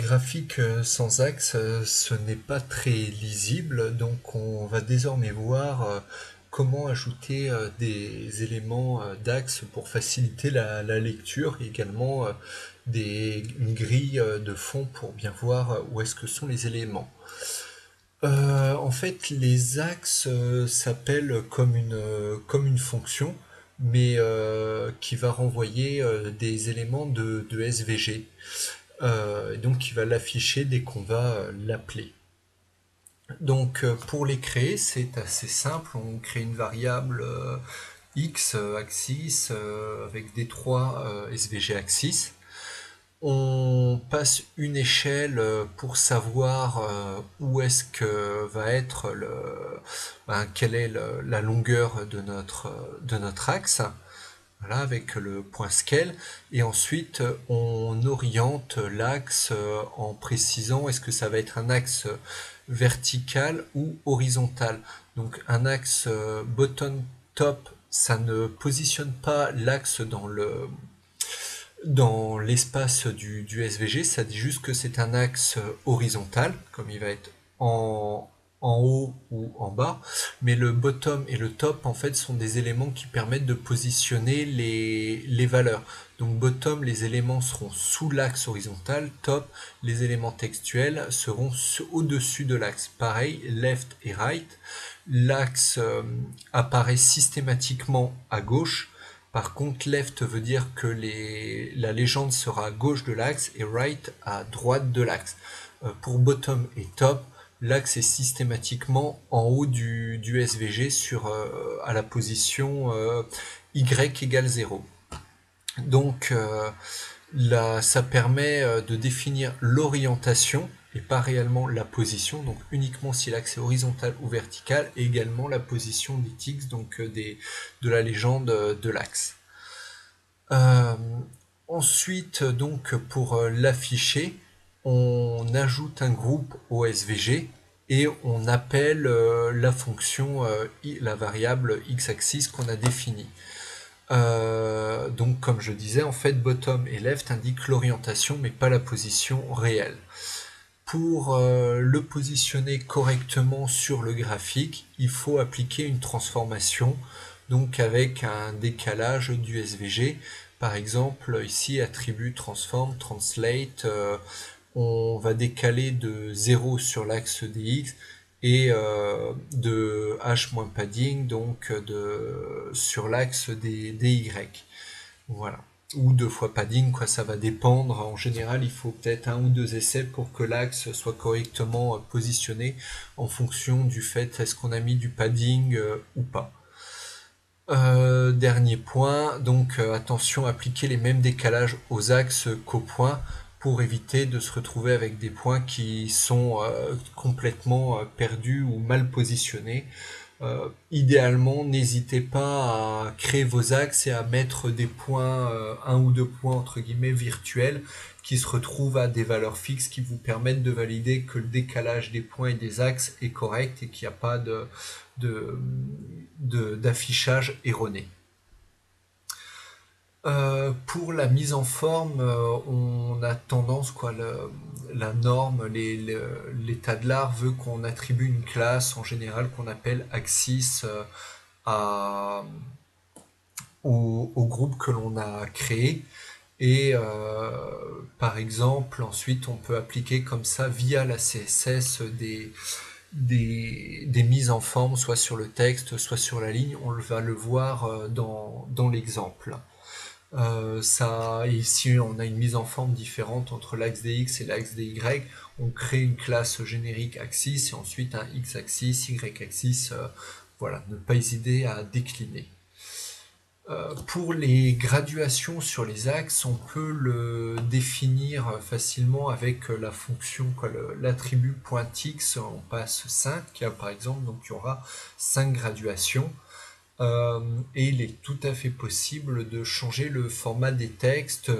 graphique sans axe, ce n'est pas très lisible, donc on va désormais voir comment ajouter des éléments d'axe pour faciliter la lecture, et également une grille de fond pour bien voir où est-ce que sont les éléments. En fait, les axes s'appellent comme une fonction, mais qui va renvoyer des éléments de SVG. Donc il va l'afficher dès qu'on va l'appeler. Donc pour les créer, c'est assez simple. On crée une variable x axis avec des 3 SVG axis. On passe une échelle pour savoir où est-ce que va être quelle est la longueur de notre axe. Voilà, avec le point scale, et ensuite on oriente l'axe en précisant est-ce que ça va être un axe vertical ou horizontal. Donc un axe bottom top, ça ne positionne pas l'axe dans l'espace du SVG, ça dit juste que c'est un axe horizontal, comme il va être en haut ou en bas, mais le bottom et le top en fait sont des éléments qui permettent de positionner les valeurs. Donc bottom, les éléments seront sous l'axe horizontal, top, les éléments textuels seront au-dessus de l'axe. Pareil, left et right, l'axe apparaît systématiquement à gauche. Par contre, left veut dire que la légende sera à gauche de l'axe et right à droite de l'axe. Pour bottom et top, l'axe est systématiquement en haut du SVG à la position y égale 0. Donc là, ça permet de définir l'orientation et pas réellement la position, donc uniquement si l'axe est horizontal ou vertical, et également la position des ticks, donc de la légende de l'axe. Ensuite, donc pour l'afficher, on ajoute un groupe au SVG et on appelle la fonction, la variable x-axis qu'on a définie. Donc comme je disais, en fait bottom et left indiquent l'orientation mais pas la position réelle. Pour le positionner correctement sur le graphique, il faut appliquer une transformation, donc avec un décalage du SVG. Par exemple, ici, attribut transform, translate, on va décaler de 0 sur l'axe des X et de h-padding, donc sur l'axe des Y. Voilà. Ou 2 fois padding, quoi, ça va dépendre. En général, il faut peut-être 1 ou 2 essais pour que l'axe soit correctement positionné en fonction du fait est-ce qu'on a mis du padding ou pas. Dernier point, donc attention, appliquer les mêmes décalages aux axes qu'aux points pour éviter de se retrouver avec des points qui sont complètement perdus ou mal positionnés. Idéalement, n'hésitez pas à créer vos axes et à mettre des points, 1 ou 2 points entre guillemets virtuels qui se retrouvent à des valeurs fixes qui vous permettent de valider que le décalage des points et des axes est correct et qu'il n'y a pas d'affichage erroné. Pour la mise en forme, on a tendance, la norme, l'état de l'art veut qu'on attribue une classe en général qu'on appelle axis au groupe que l'on a créé. Et par exemple, ensuite, on peut appliquer comme ça via la CSS des mises en forme, soit sur le texte, soit sur la ligne. On va le voir dans l'exemple. Ici, on a une mise en forme différente entre l'axe des X et l'axe des Y. On crée une classe générique axis et ensuite un X-axis, Y-axis. Voilà, ne pas hésiter à décliner. Pour les graduations sur les axes, on peut le définir facilement avec la fonction, l'attribut .x, on passe 5, par exemple, donc il y aura 5 graduations. Et il est tout à fait possible de changer le format des textes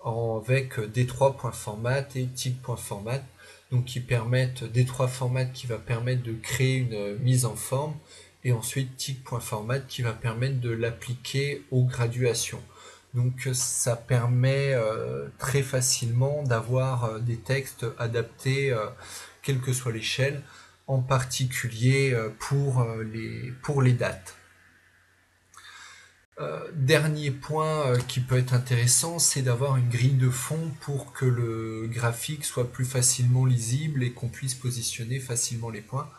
avec d3.format et tic.format, donc qui permettent d3format qui va permettre de créer une mise en forme, et ensuite tic.format qui va permettre de l'appliquer aux graduations. Donc ça permet très facilement d'avoir des textes adaptés, quelle que soit l'échelle, en particulier pour les dates. Dernier point qui peut être intéressant, c'est d'avoir une grille de fond pour que le graphique soit plus facilement lisible et qu'on puisse positionner facilement les points.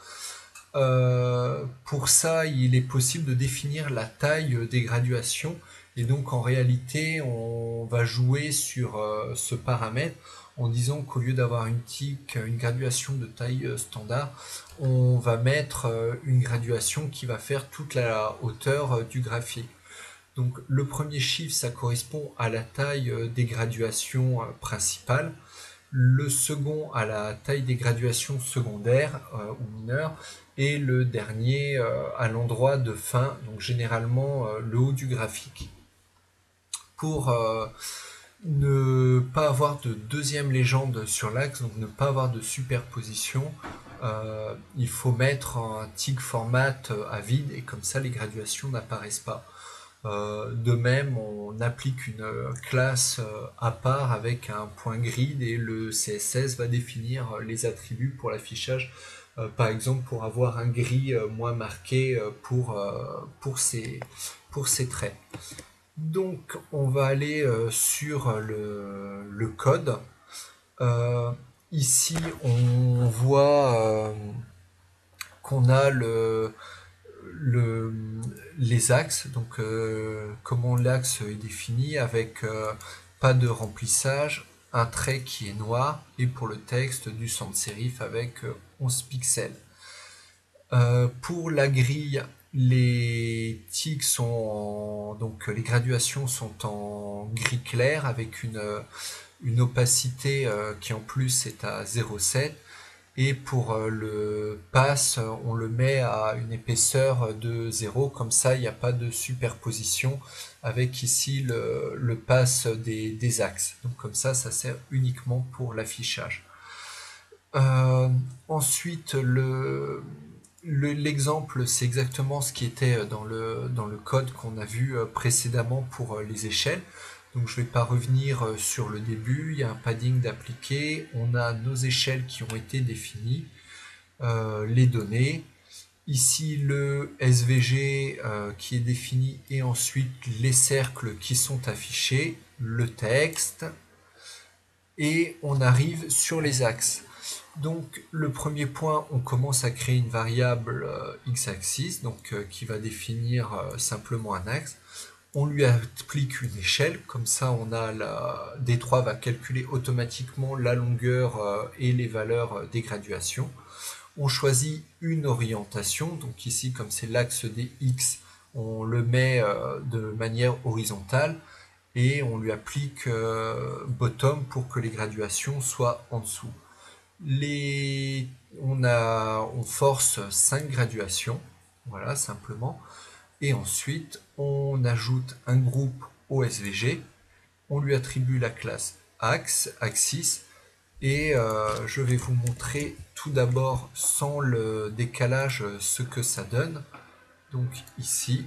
Pour ça, il est possible de définir la taille des graduations, et donc en réalité, on va jouer sur ce paramètre en disant qu'au lieu d'avoir une graduation de taille standard, on va mettre une graduation qui va faire toute la hauteur du graphique. Donc le premier chiffre, ça correspond à la taille des graduations principales. Le second à la taille des graduations secondaires ou mineures. Et le dernier à l'endroit de fin, donc généralement le haut du graphique. Pour ne pas avoir de deuxième légende sur l'axe, donc ne pas avoir de superposition, il faut mettre un tick format à vide et comme ça les graduations n'apparaissent pas. De même, on applique une classe à part avec un point grid et le CSS va définir les attributs pour l'affichage. Par exemple, pour avoir un gris moins marqué pour ces traits. Donc, on va aller sur le code. Ici, on voit qu'on a les axes, donc comment l'axe est défini avec pas de remplissage, un trait qui est noir et pour le texte du sans serif avec 11 pixels. Pour la grille, les tics donc les graduations sont en gris clair avec une opacité qui en plus est à 0,7. Et pour le pass, on le met à une épaisseur de 0, comme ça il n'y a pas de superposition avec ici le pass des axes. Donc comme ça sert uniquement pour l'affichage. Ensuite, l'exemple, c'est exactement ce qui était dans le code qu'on a vu précédemment pour les échelles. Donc je ne vais pas revenir sur le début, il y a un padding d'appliquer, on a nos échelles qui ont été définies, les données, ici le SVG qui est défini et ensuite les cercles qui sont affichés, le texte, et on arrive sur les axes. Donc le premier point, on commence à créer une variable x-axis, donc qui va définir simplement un axe. On lui applique une échelle, comme ça on a D3 va calculer automatiquement la longueur et les valeurs des graduations. On choisit une orientation, donc ici comme c'est l'axe des X, on le met de manière horizontale et on lui applique bottom pour que les graduations soient en dessous. On force 5 graduations, voilà simplement. Et ensuite, on ajoute un groupe au SVG, on lui attribue la classe axis, et je vais vous montrer tout d'abord sans le décalage ce que ça donne. Donc ici,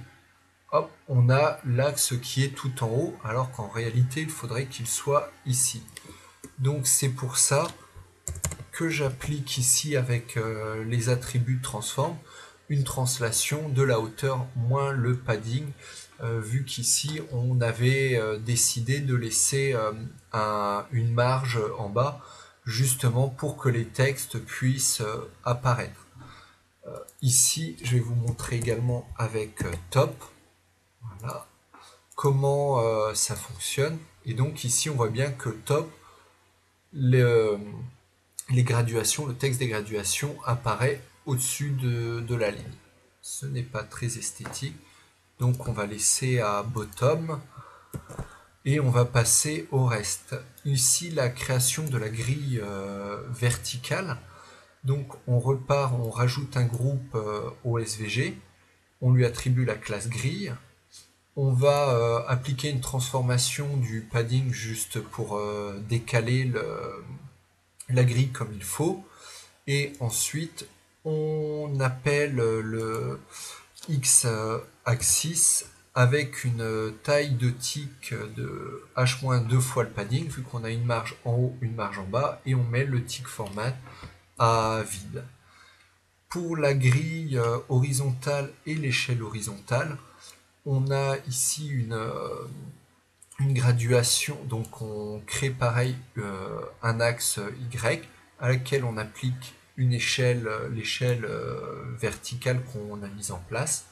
hop, on a l'axe qui est tout en haut, alors qu'en réalité, il faudrait qu'il soit ici. Donc c'est pour ça que j'applique ici avec les attributs transform une translation de la hauteur moins le padding, vu qu'ici on avait décidé de laisser une marge en bas, justement pour que les textes puissent apparaître. Ici, je vais vous montrer également avec top, voilà, comment ça fonctionne. Et donc ici, on voit bien que top, les graduations, le texte des graduations apparaît au-dessus de la ligne. Ce n'est pas très esthétique. Donc on va laisser à bottom et on va passer au reste. Ici, la création de la grille verticale. Donc on repart, on rajoute un groupe au SVG, on lui attribue la classe grille. On va appliquer une transformation du padding juste pour décaler la grille comme il faut. Et ensuite, on appelle le x-axis avec une taille de tick de h-2 fois le padding, vu qu'on a une marge en haut, une marge en bas, et on met le tick format à vide. Pour la grille horizontale et l'échelle horizontale, on a ici une graduation, donc on crée pareil un axe Y à laquelle on applique une échelle, l'échelle verticale qu'on a mise en place.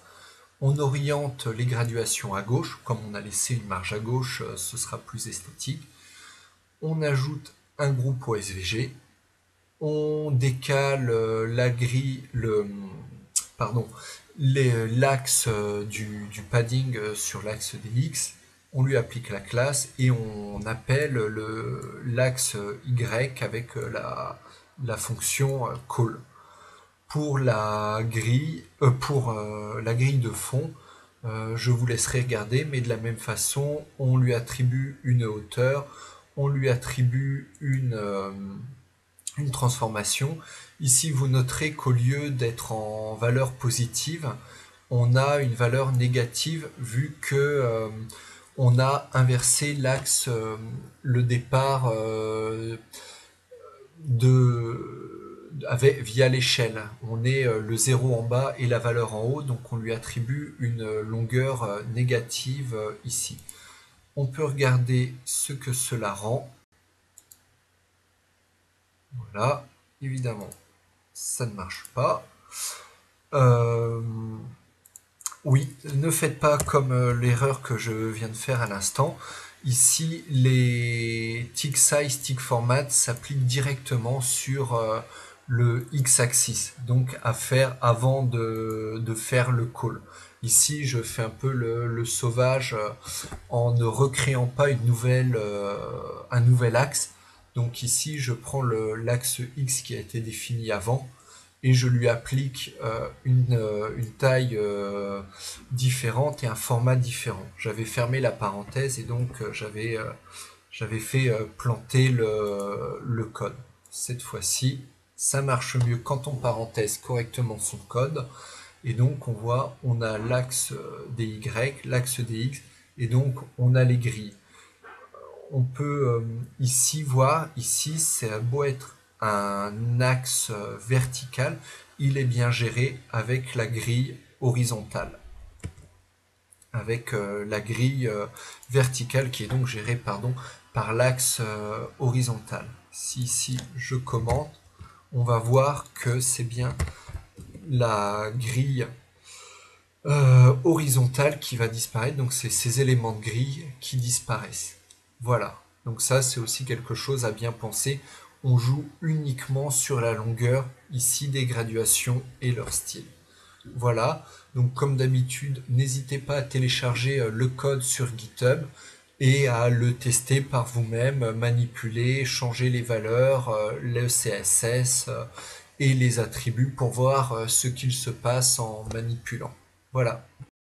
On oriente les graduations à gauche, comme on a laissé une marge à gauche, ce sera plus esthétique. On ajoute un groupe au SVG. On décale la grille, l'axe du padding sur l'axe des X. On lui applique la classe et on appelle l'axe Y avec la fonction call. Pour la grille de fond, je vous laisserai regarder, mais de la même façon, on lui attribue une hauteur, on lui attribue une transformation. Ici, vous noterez qu'au lieu d'être en valeur positive, on a une valeur négative vu que on a inversé l'axe, le départ via l'échelle. On est le 0 en bas et la valeur en haut, donc on lui attribue une longueur négative ici. On peut regarder ce que cela rend. Voilà, évidemment, ça ne marche pas. Oui, ne faites pas comme l'erreur que je viens de faire à l'instant. Ici, les tick size, tick format s'appliquent directement sur le x-axis, donc à faire avant de faire le call. Ici, je fais un peu le sauvage en ne recréant pas un nouvel axe. Donc ici, je prends l'axe X qui a été défini avant et je lui applique une taille différente et un format différent. J'avais fermé la parenthèse et donc j'avais fait planter le code. Cette fois-ci, ça marche mieux quand on parenthèse correctement son code. Et donc on voit, on a l'axe des Y, l'axe des X, et donc on a les grilles. On peut ici voir, ici c'est beau être un axe vertical, il est bien géré avec la grille horizontale. Avec la grille verticale qui est donc gérée par l'axe horizontal. Si ici je commente, on va voir que c'est bien la grille horizontale qui va disparaître, donc c'est ces éléments de grille qui disparaissent. Voilà, donc ça c'est aussi quelque chose à bien penser. On joue uniquement sur la longueur ici des graduations et leur style. Voilà, donc comme d'habitude, n'hésitez pas à télécharger le code sur GitHub et à le tester par vous-même, manipuler, changer les valeurs, le CSS et les attributs pour voir ce qu'il se passe en manipulant. Voilà.